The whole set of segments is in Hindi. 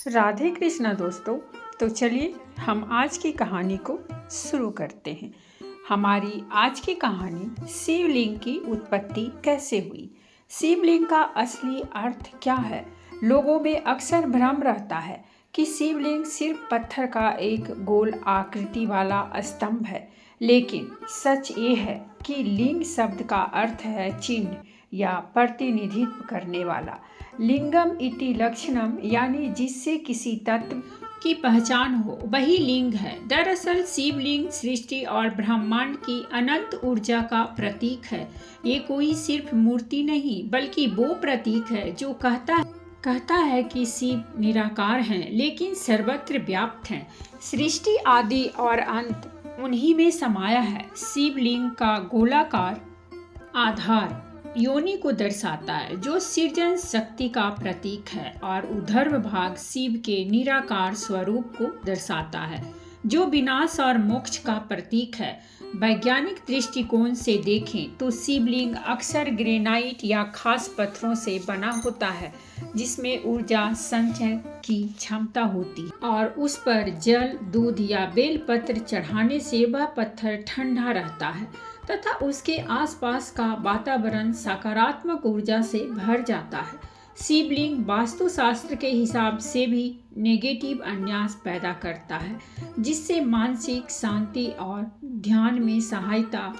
राधे कृष्णा दोस्तों। तो चलिए हम आज की कहानी को शुरू करते हैं। हमारी आज की कहानी शिवलिंग की उत्पत्ति कैसे हुई। शिवलिंग का असली अर्थ क्या है। लोगों में अक्सर भ्रम रहता है कि शिवलिंग सिर्फ पत्थर का एक गोल आकृति वाला स्तंभ है, लेकिन सच ये है कि लिंग शब्द का अर्थ है चिन्ह या प्रतिनिधित्व करने वाला। लिंगम इति लक्षणम यानी जिससे किसी तत्व की पहचान हो वही लिंग है। दरअसल शिवलिंग सृष्टि और ब्रह्मांड की अनंत ऊर्जा का प्रतीक है। ये कोई सिर्फ मूर्ति नहीं बल्कि वो प्रतीक है जो कहता है कि शिव निराकार हैं लेकिन सर्वत्र व्याप्त हैं। सृष्टि आदि और अंत उन्हीं में समाया है। शिवलिंग का गोलाकार आधार योनि को दर्शाता है जो सृजन शक्ति का प्रतीक है, और ऊर्ध्व भाग शिव के निराकार स्वरूप को दर्शाता है जो विनाश और मोक्ष का प्रतीक है। वैज्ञानिक दृष्टिकोण से देखें तो शिवलिंग अक्सर ग्रेनाइट या खास पत्थरों से बना होता है जिसमें ऊर्जा संचय की क्षमता होती है, और उस पर जल, दूध या बेलपत्र चढ़ाने से वह पत्थर ठंडा रहता है तथा उसके आसपास का वातावरण सकारात्मक ऊर्जा से भर जाता है। शिवलिंग वास्तुशास्त्र के हिसाब से भी नेगेटिव अन्यास पैदा करता है जिससे मानसिक शांति और ध्यान में सहायता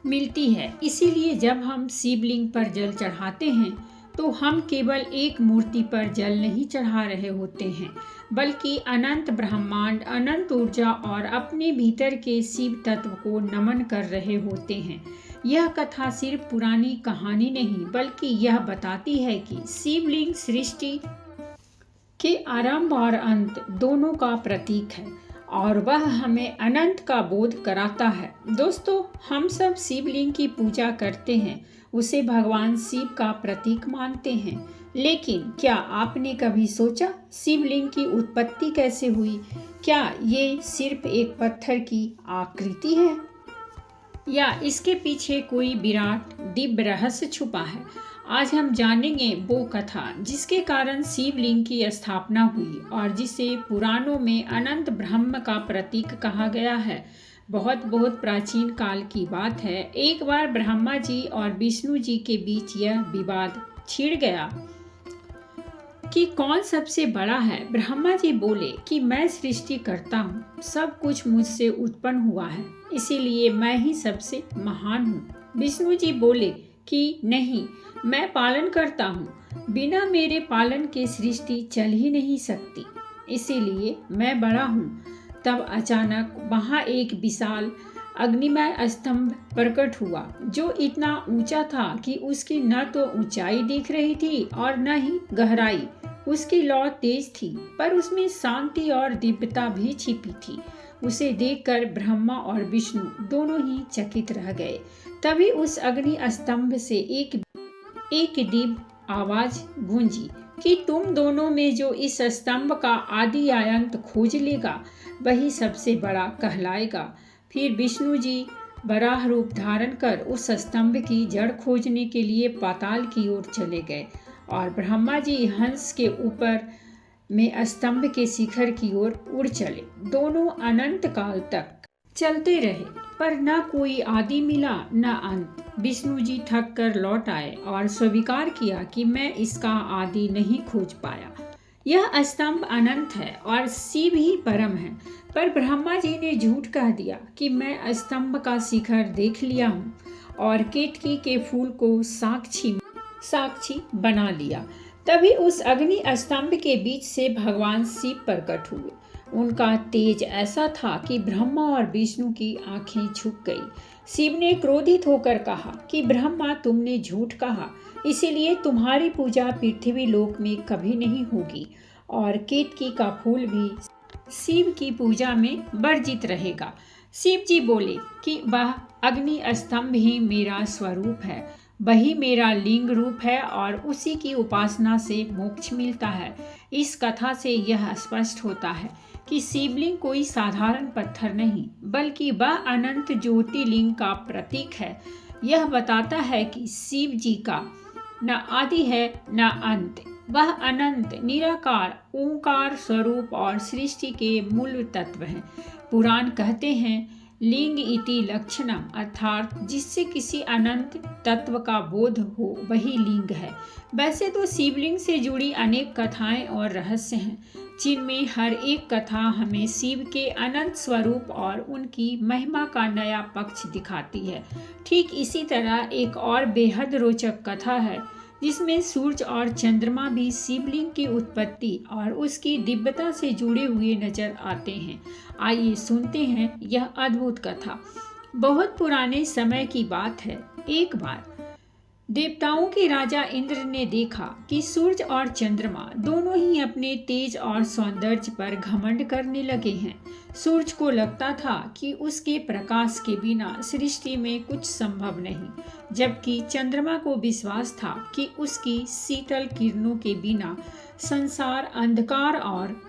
मिलती है। इसीलिए जब हम शिवलिंग पर जल चढ़ाते हैं तो हम केवल एक मूर्ति पर जल नहीं चढ़ा रहे होते हैं बल्कि अनंत ब्रह्मांड, अनंत ऊर्जा और अपने भीतर के शिव तत्व को नमन कर रहे होते हैं। यह कथा सिर्फ पुरानी कहानी नहीं बल्कि यह बताती है कि शिवलिंग सृष्टि के आरंभ और अंत दोनों का प्रतीक है और वह हमें अनंत का बोध कराता है। दोस्तों, हम सब शिवलिंग की पूजा करते हैं, उसे भगवान शिव का प्रतीक मानते हैं, लेकिन क्या आपने कभी सोचा शिवलिंग की उत्पत्ति कैसे हुई? क्या ये सिर्फ एक पत्थर की आकृति है या इसके पीछे कोई विराट दिव्य रहस्य छुपा है? आज हम जानेंगे वो कथा जिसके कारण शिवलिंग की स्थापना हुई और जिसे पुराणों में अनंत ब्रह्म का प्रतीक कहा गया है। बहुत बहुत प्राचीन काल की बात है। एक बार ब्रह्मा जी और विष्णु जी के बीच यह विवाद छिड़ गया कि कौन सबसे बड़ा है। ब्रह्मा जी बोले कि मैं सृष्टि करता हूँ, सब कुछ मुझसे उत्पन्न हुआ है, इसीलिए मैं ही सबसे महान हूँ। विष्णु जी बोले कि नहीं, मैं पालन करता हूँ, बिना मेरे पालन के सृष्टि चल ही नहीं सकती, इसीलिए मैं बड़ा हूँ। तब अचानक वहाँ एक विशाल अग्निमय स्तंभ प्रकट हुआ जो इतना ऊंचा था कि उसकी न तो ऊंचाई दिख रही थी और न ही गहराई। उसकी लौ तेज थी पर उसमें शांति और दिव्यता भी छिपी थी। उसे देखकर ब्रह्मा और विष्णु दोनों ही चकित रह गए। तभी उस अग्नि स्तंभ से एक दिव्य आवाज गूंजी कि तुम दोनों में जो इस स्तंभ का आदि अंत खोज लेगा वही सबसे बड़ा कहलाएगा। फिर विष्णु जी वराह रूप धारण कर उस स्तंभ की जड़ खोजने के लिए पाताल की ओर चले गए और ब्रह्मा जी हंस के ऊपर में स्तंभ के शिखर की ओर उड़ चले। दोनों अनंत काल तक चलते रहे पर न कोई आदि मिला न अंत। विष्णु जी थक कर लौट आए और स्वीकार किया कि मैं इसका आदि नहीं खोज पाया। यह स्तंभ अनंत है और शिव ही परम है। पर ब्रह्मा जी ने झूठ कह दिया कि मैं स्तंभ का शिखर देख लिया हूँ और केतकी के फूल को साक्षी बना लिया। तभी उस अग्नि स्तंभ के बीच से भगवान शिव प्रकट हुए। उनका तेज ऐसा था कि ब्रह्मा और विष्णु की आंखें झुक गई। शिव ने क्रोधित होकर कहा कि ब्रह्मा, तुमने झूठ कहा, इसीलिए तुम्हारी पूजा पृथ्वी लोक में कभी नहीं होगी और केतकी का फूल भी शिव की पूजा में वर्जित रहेगा। शिव जी बोले कि वह अग्नि स्तंभ ही मेरा स्वरूप है, वही मेरा लिंग रूप है और उसी की उपासना से मोक्ष मिलता है। इस कथा से यह स्पष्ट होता है कि शिवलिंग कोई साधारण पत्थर नहीं बल्कि वह अनंत ज्योतिर्लिंग का प्रतीक है। यह बताता है कि शिव जी का न आदि है न अंत, वह अनंत निराकार ओंकार स्वरूप और सृष्टि के मूल तत्व हैं। पुराण कहते हैं लिंग इति लक्षणम, अर्थात जिससे किसी अनंत तत्व का बोध हो वही लिंग है। वैसे तो शिवलिंग से जुड़ी अनेक कथाएं और रहस्य हैं, जिनमें हर एक कथा हमें शिव के अनंत स्वरूप और उनकी महिमा का नया पक्ष दिखाती है। ठीक इसी तरह एक और बेहद रोचक कथा है, जिसमें सूर्य और चंद्रमा भी शिवलिंग की उत्पत्ति और उसकी दिव्यता से जुड़े हुए नजर आते हैं। आइए सुनते हैं यह अद्भुत कथा। बहुत पुराने समय की बात है। एक बार देवताओं के राजा इंद्र ने देखा कि सूर्य और चंद्रमा दोनों ही अपने तेज और सौंदर्य पर घमंड करने लगे हैं। सूर्य को लगता था कि उसके प्रकाश के बिना सृष्टि में कुछ संभव नहीं, जबकि चंद्रमा को विश्वास था कि उसकी शीतल किरणों के बिना संसार अंधकार और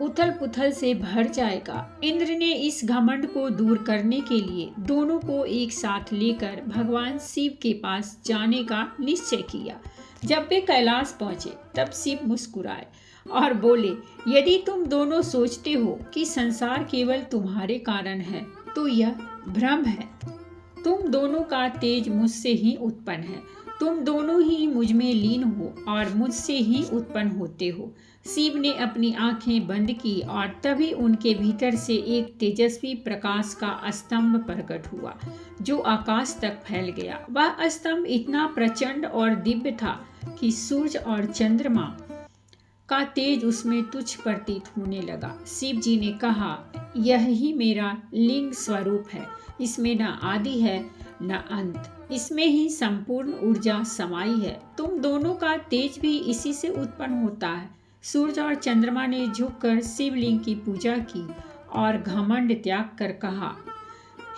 उथल पुथल से भर जाएगा। इंद्र ने इस घमंड को दूर करने के लिए दोनों को एक साथ लेकर भगवान शिव के पास जाने का निश्चय किया। जब वे कैलाश पहुंचे तब शिव मुस्कुराए और बोले, यदि तुम दोनों सोचते हो कि संसार केवल तुम्हारे कारण है तो यह भ्रम है। तुम दोनों का तेज मुझसे ही उत्पन्न है। तुम दोनों ही मुझ में लीन हो और मुझसे ही उत्पन्न होते हो। शिव ने अपनी आंखें बंद की और तभी उनके भीतर से एक तेजस्वी प्रकाश का स्तंभ प्रकट हुआ, जो आकाश तक फैल गया। वह स्तंभ इतना प्रचंड और दिव्य था कि सूर्य और चंद्रमा का तेज उसमें तुच्छ प्रतीत होने लगा। शिव जी ने कहा, यह ही मेरा लिंग स्वरूप है। इसमें न आदि है न अंत, इसमें ही संपूर्ण ऊर्जा समाई है। तुम दोनों का तेज भी इसी से उत्पन्न होता है। सूर्य और चंद्रमा ने झुककर शिवलिंग की पूजा की और घमंड त्याग कर कहा,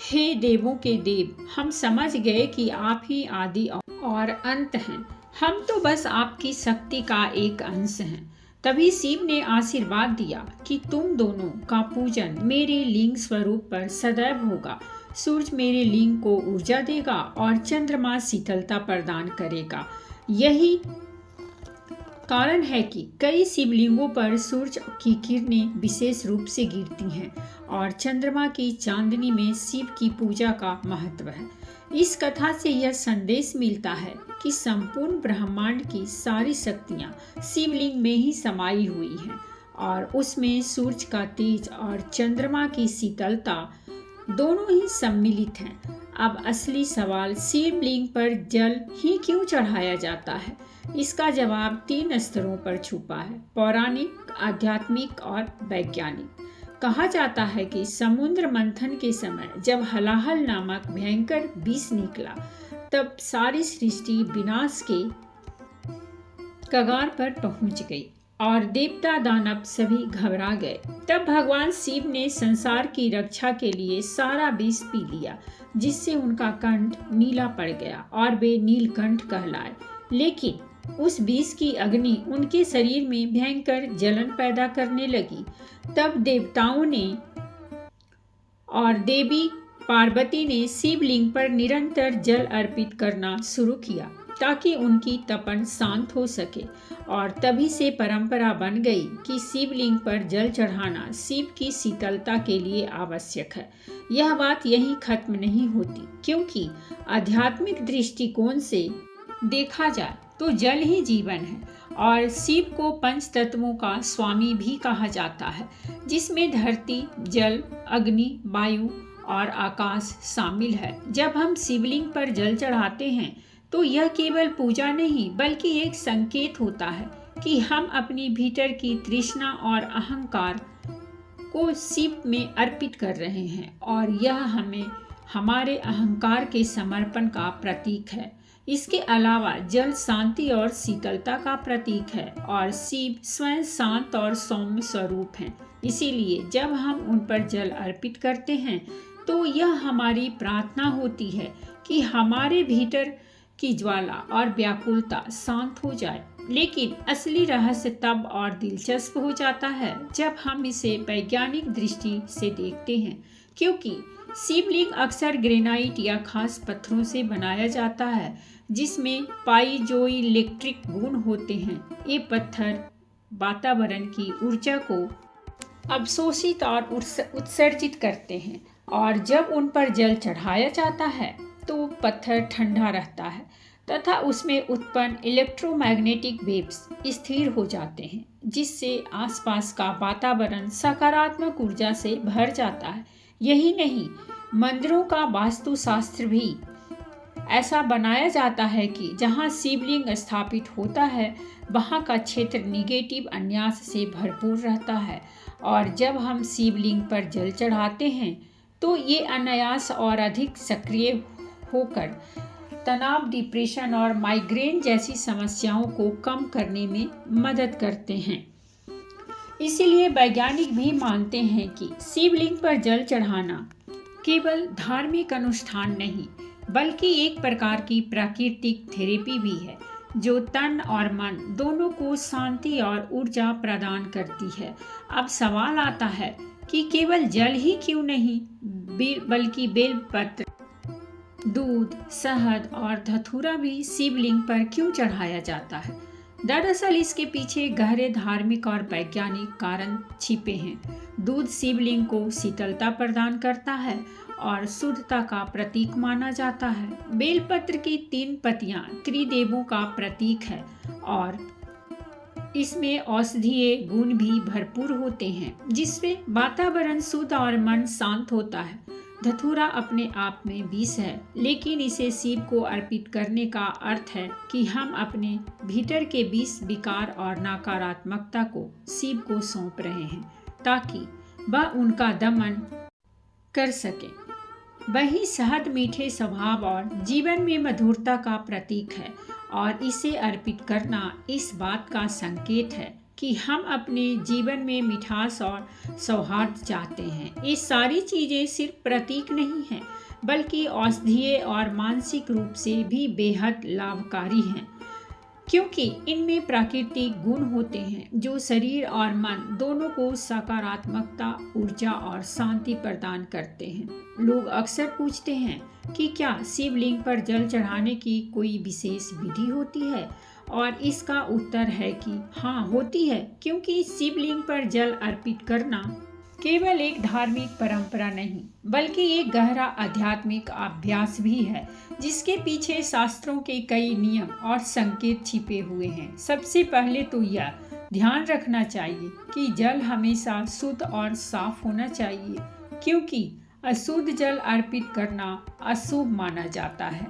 हे देवों के देव, हम समझ गए कि आप ही आदि और अंत हैं। हम तो बस आपकी शक्ति का एक अंश हैं। तभी शिव ने आशीर्वाद दिया कि तुम दोनों का पूजन मेरे लिंग स्वरूप पर सदैव होगा। सूर्य मेरे लिंग को ऊर्जा देगा और चंद्रमा शीतलता प्रदान करेगा। यही कारण है कि कई शिवलिंगों पर सूर्य की किरणें विशेष रूप से गिरती हैं और चंद्रमा की चांदनी में शिव की पूजा का महत्व है। इस कथा से यह संदेश मिलता है कि संपूर्ण ब्रह्मांड की सारी शक्तियाँ शिवलिंग में ही समाई हुई हैं और उसमें सूर्य का तेज और चंद्रमा की शीतलता दोनों ही सम्मिलित हैं। अब असली सवाल, शिवलिंग पर जल ही क्यों चढ़ाया जाता है? इसका जवाब 3 स्तरों पर छुपा है, पौराणिक, आध्यात्मिक और वैज्ञानिक। कहा जाता है कि समुद्र मंथन के समय जब हलाहल नामक भयंकर विष निकला, तब सारी सृष्टि विनाश के कगार पर पहुंच गई और देवता दानव सभी घबरा गए। तब भगवान शिव ने संसार की रक्षा के लिए सारा विष पी लिया, जिससे उनका कंठ नीला पड़ गया और वे नीलकंठ कहलाए। लेकिन उस विष की अग्नि उनके शरीर में भयंकर जलन पैदा करने लगी। तब देवताओं ने और देवी पार्वती ने शिवलिंग पर निरंतर जल अर्पित करना शुरू किया ताकि उनकी तपन शांत हो सके, और तभी से परंपरा बन गई कि शिवलिंग पर जल चढ़ाना शिव की शीतलता के लिए आवश्यक है। यह बात यहीं खत्म नहीं होती, क्योंकि आध्यात्मिक दृष्टिकोण से देखा जाए तो जल ही जीवन है और शिव को पंच तत्वों का स्वामी भी कहा जाता है, जिसमें धरती, जल, अग्नि, वायु और आकाश शामिल है। जब हम शिवलिंग पर जल चढ़ाते हैं तो यह केवल पूजा नहीं बल्कि एक संकेत होता है कि हम अपनी भीतर की तृष्णा और अहंकार को शिव में अर्पित कर रहे हैं, और यह हमें हमारे अहंकार के समर्पण का प्रतीक है। इसके अलावा जल शांति और शीतलता का प्रतीक है और शिव स्वयं शांत और सौम्य स्वरूप हैं। इसीलिए जब हम उन पर जल अर्पित करते हैं तो यह हमारी प्रार्थना होती है कि हमारे भीतर की ज्वाला और व्याकुलता शांत हो जाए। लेकिन असली रहस्य तब और दिलचस्प हो जाता है जब हम इसे वैज्ञानिक दृष्टि से देखते हैं, क्योंकि शिवलिंग अक्सर ग्रेनाइट या खास पत्थरों से बनाया जाता है जिसमें पाइजोइलेक्ट्रिक गुण होते हैं। ये पत्थर वातावरण की ऊर्जा को अवशोषित और उत्सर्जित करते हैं और जब उन पर जल चढ़ाया जाता है तो पत्थर ठंडा रहता है तथा उसमें उत्पन्न इलेक्ट्रोमैग्नेटिक वेव्स स्थिर हो जाते हैं, जिससे आसपास का वातावरण सकारात्मक ऊर्जा से भर जाता है। यही नहीं, मंदिरों का वास्तुशास्त्र भी ऐसा बनाया जाता है कि जहाँ शिवलिंग स्थापित होता है वहाँ का क्षेत्र निगेटिव अन्यास से भरपूर रहता है और जब हम शिवलिंग पर जल चढ़ाते हैं तो ये अनायास और अधिक सक्रिय होकर तनाव, डिप्रेशन और माइग्रेन जैसी समस्याओं को कम करने में मदद करते हैं। इसीलिए वैज्ञानिक भी मानते हैं कि शिवलिंग पर जल चढ़ाना केवल धार्मिक अनुष्ठान नहीं बल्कि एक प्रकार की प्राकृतिक थेरेपी भी है जो तन और मन दोनों को शांति और ऊर्जा प्रदान करती है। अब सवाल आता है कि केवल जल ही क्यों नहीं बल्कि बेलपत्र, दूध, शहद और धतूरा भी शिवलिंग पर क्यों चढ़ाया जाता है। दरअसल इसके पीछे गहरे धार्मिक और वैज्ञानिक कारण छिपे हैं। दूध शिवलिंग को शीतलता प्रदान करता है और शुद्धता का प्रतीक माना जाता है। बेलपत्र की 3 पत्तियां त्रिदेवों का प्रतीक है और इसमें औषधीय गुण भी भरपूर होते हैं जिससे वातावरण शुद्ध और मन शांत होता है। धतूरा अपने आप में विष है, लेकिन इसे शिव को अर्पित करने का अर्थ है कि हम अपने भीतर के विष, विकार और नकारात्मकता को शिव को सौंप रहे हैं ताकि वह उनका दमन कर सके। वही शहद मीठे स्वभाव और जीवन में मधुरता का प्रतीक है और इसे अर्पित करना इस बात का संकेत है कि हम अपने जीवन में मिठास और सौहार्द चाहते हैं। ये सारी चीज़ें सिर्फ प्रतीक नहीं हैं बल्कि औषधीय और मानसिक रूप से भी बेहद लाभकारी हैं, क्योंकि इनमें प्राकृतिक गुण होते हैं जो शरीर और मन दोनों को सकारात्मकता, ऊर्जा और शांति प्रदान करते हैं। लोग अक्सर पूछते हैं कि क्या शिवलिंग पर जल चढ़ाने की कोई विशेष विधि होती है, और इसका उत्तर है कि हाँ, होती है, क्योंकि शिवलिंग पर जल अर्पित करना केवल एक धार्मिक परंपरा नहीं बल्कि एक गहरा आध्यात्मिक अभ्यास भी है जिसके पीछे शास्त्रों के कई नियम और संकेत छिपे हुए हैं। सबसे पहले तो यह ध्यान रखना चाहिए कि जल हमेशा शुद्ध और साफ होना चाहिए, क्योंकि अशुद्ध जल अर्पित करना अशुभ माना जाता है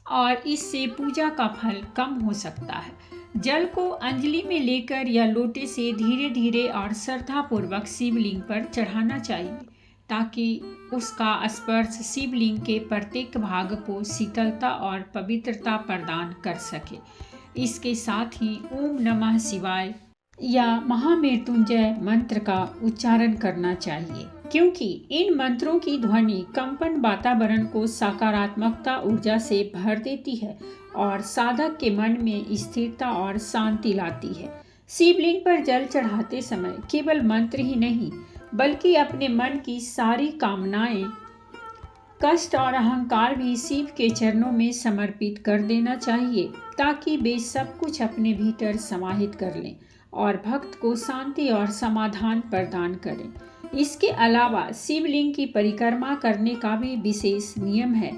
और इससे पूजा का फल कम हो सकता है। जल को अंजलि में लेकर या लोटे से धीरे धीरे और श्रद्धापूर्वक शिवलिंग पर चढ़ाना चाहिए ताकि उसका स्पर्श शिवलिंग के प्रत्येक भाग को शीतलता और पवित्रता प्रदान कर सके। इसके साथ ही ओम नमः शिवाय या महामृत्युंजय मंत्र का उच्चारण करना चाहिए, क्योंकि इन मंत्रों की ध्वनि कंपन वातावरण को सकारात्मकता, ऊर्जा से भर देती है और साधक के मन में स्थिरता और शांति लाती है। शिवलिंग पर जल चढ़ाते समय केवल मंत्र ही नहीं बल्कि अपने मन की सारी कामनाएं, कष्ट और अहंकार भी शिव के चरणों में समर्पित कर देना चाहिए ताकि वे सब कुछ अपने भीतर समाहित कर लें और भक्त को शांति और समाधान प्रदान करें। इसके अलावा शिवलिंग की परिक्रमा करने का भी विशेष नियम है,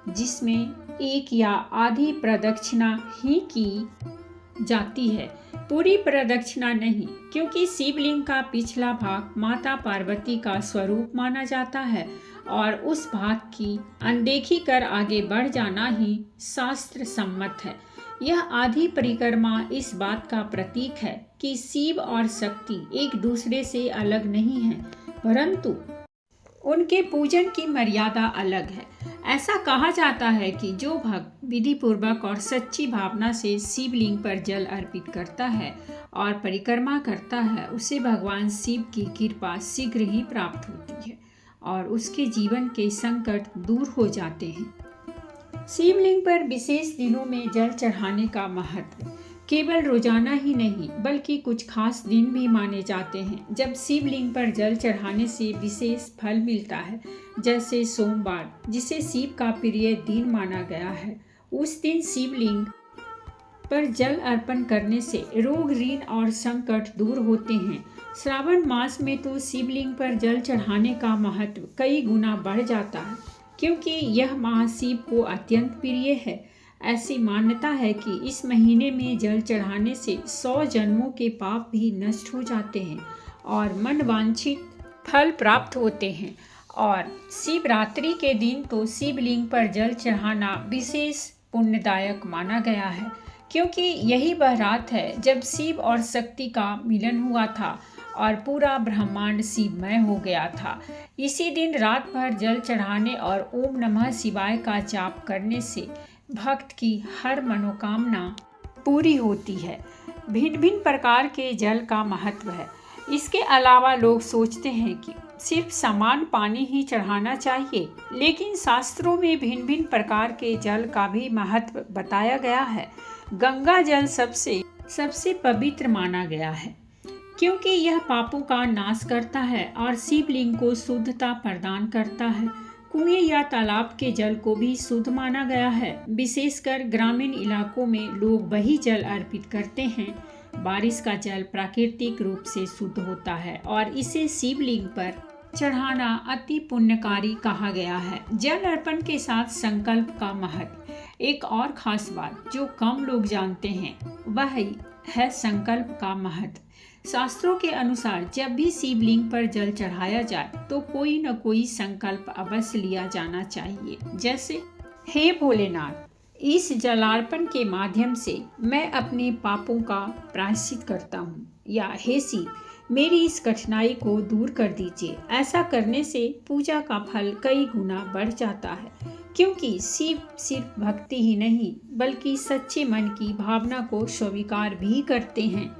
जिसमें एक या आधी प्रदक्षिणा ही की जाती है, पूरी प्रदक्षिणा नहीं, क्योंकि शिवलिंग का पिछला भाग माता पार्वती का स्वरूप माना जाता है और उस भाग की अनदेखी कर आगे बढ़ जाना ही शास्त्र सम्मत है। यह आधी परिक्रमा इस बात का प्रतीक है कि शिव और शक्ति एक दूसरे से अलग नहीं है, परंतु उनके पूजन की मर्यादा अलग है। ऐसा कहा जाता है कि जो भक्त विधि पूर्वक और सच्ची भावना से शिवलिंग पर जल अर्पित करता है और परिक्रमा करता है, उसे भगवान शिव की कृपा शीघ्र ही प्राप्त होती है और उसके जीवन के संकट दूर हो जाते हैं। शिवलिंग पर विशेष दिनों में जल चढ़ाने का महत्व केवल रोजाना ही नहीं बल्कि कुछ खास दिन भी माने जाते हैं जब शिवलिंग पर जल चढ़ाने से विशेष फल मिलता है। जैसे सोमवार, जिसे शिव का प्रिय दिन माना गया है, उस दिन शिवलिंग पर जल अर्पण करने से रोग ऋण और संकट दूर होते हैं। श्रावण मास में तो शिवलिंग पर जल चढ़ाने का महत्व कई गुना बढ़ जाता है, क्योंकि यह माह शिव को अत्यंत प्रिय है। ऐसी मान्यता है कि इस महीने में जल चढ़ाने से 100 जन्मों के पाप भी नष्ट हो जाते हैं और मनवांछित फल प्राप्त होते हैं। और शिवरात्रि के दिन तो शिवलिंग पर जल चढ़ाना विशेष पुण्यदायक माना गया है, क्योंकि यही वह रात है जब शिव और शक्ति का मिलन हुआ था और पूरा ब्रह्मांड शिवमय हो गया था। इसी दिन रात भर जल चढ़ाने और ओम नमः शिवाय का जाप करने से भक्त की हर मनोकामना पूरी होती है। भिन्न भिन्न प्रकार के जल का महत्व है। इसके अलावा लोग सोचते हैं कि सिर्फ समान पानी ही चढ़ाना चाहिए, लेकिन शास्त्रों में भिन्न भिन्न प्रकार के जल का भी महत्व बताया गया है। गंगा जल सबसे पवित्र माना गया है, क्योंकि यह पापों का नाश करता है और शिवलिंग को शुद्धता प्रदान करता है। कुएं या तालाब के जल को भी शुद्ध माना गया है। विशेषकर ग्रामीण इलाकों में लोग वही जल अर्पित करते हैं। बारिश का जल प्राकृतिक रूप से शुद्ध होता है और इसे शिवलिंग पर चढ़ाना अति पुण्यकारी कहा गया है। जल अर्पण के साथ संकल्प का महत्व। एक और खास बात जो कम लोग जानते हैं वह है संकल्प का महत्व। शास्त्रों के अनुसार जब भी शिवलिंग पर जल चढ़ाया जाए तो कोई न कोई संकल्प अवश्य लिया जाना चाहिए, जैसे हे भोलेनाथ, इस जलार्पण के माध्यम से मैं अपने पापों का प्रायश्चित करता हूँ, या हे शिव, मेरी इस कठिनाई को दूर कर दीजिए। ऐसा करने से पूजा का फल कई गुना बढ़ जाता है, क्योंकि शिव सिर्फ भक्ति ही नहीं बल्कि सच्चे मन की भावना को स्वीकार भी करते हैं।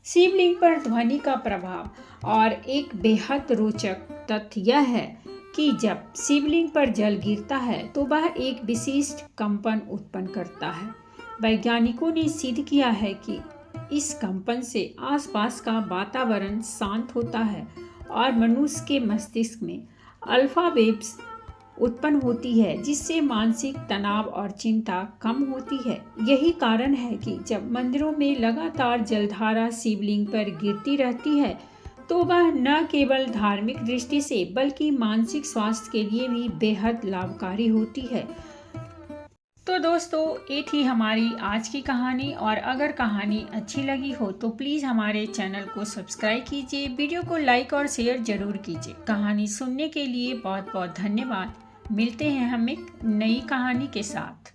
शिवलिंग पर ध्वनि का प्रभाव। और एक बेहद रोचक तथ्य यह है कि जब शिवलिंग पर जल गिरता है तो वह एक विशिष्ट कंपन उत्पन्न करता है। वैज्ञानिकों ने सिद्ध किया है कि इस कंपन से आसपास का वातावरण शांत होता है और मनुष्य के मस्तिष्क में अल्फा वेव्स उत्पन्न होती है, जिससे मानसिक तनाव और चिंता कम होती है। यही कारण है कि जब मंदिरों में लगातार जलधारा शिवलिंग पर गिरती रहती है तो वह न केवल धार्मिक दृष्टि से बल्कि मानसिक स्वास्थ्य के लिए भी बेहद लाभकारी होती है। तो दोस्तों, ये थी हमारी आज की कहानी, और अगर कहानी अच्छी लगी हो तो प्लीज़ हमारे चैनल को सब्सक्राइब कीजिए, वीडियो को लाइक और शेयर जरूर कीजिए। कहानी सुनने के लिए बहुत बहुत धन्यवाद। मिलते हैं हम एक नई कहानी के साथ।